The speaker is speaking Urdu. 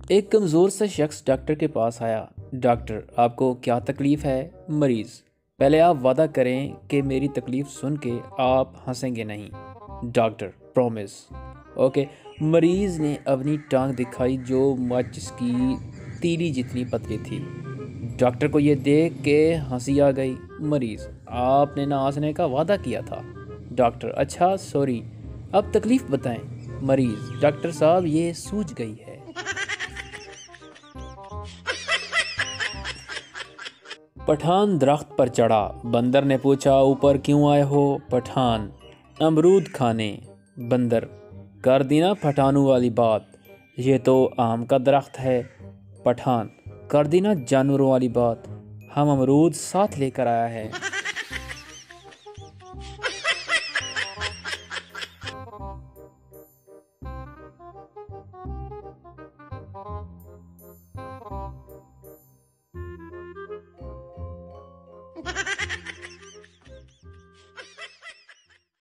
ایک کمزور سا شخص ڈاکٹر کے پاس آیا۔ ڈاکٹر، آپ کو کیا تکلیف ہے؟ مریض، پہلے آپ وعدہ کریں کہ میری تکلیف سن کے آپ ہنسیں گے نہیں۔ Doctor, promise. اوکے۔ مریض نے اپنی ٹانگ دکھائی جو ماچس کی تیلی جتنی پتلی تھی۔ ڈاکٹر کو یہ دیکھ کے ہنسی آ گئی۔ مریض، آپ نے نہ ہنسنے کا وعدہ کیا تھا۔ ڈاکٹر، اچھا سوری، اب تکلیف بتائیں۔ مریض، ڈاکٹر صاحب یہ سوج گئی ہے۔ پٹھان درخت پر چڑھا۔ بندر نے پوچھا، اوپر کیوں آئے ہو؟ پٹھان، امرود کھانے۔ بندر، کر دی نا پٹھانوں والی بات، یہ تو آم کا درخت ہے۔ پٹھان، کر دی نا جانوروں والی بات، ہم امرود ساتھ لے کر آیا ہے۔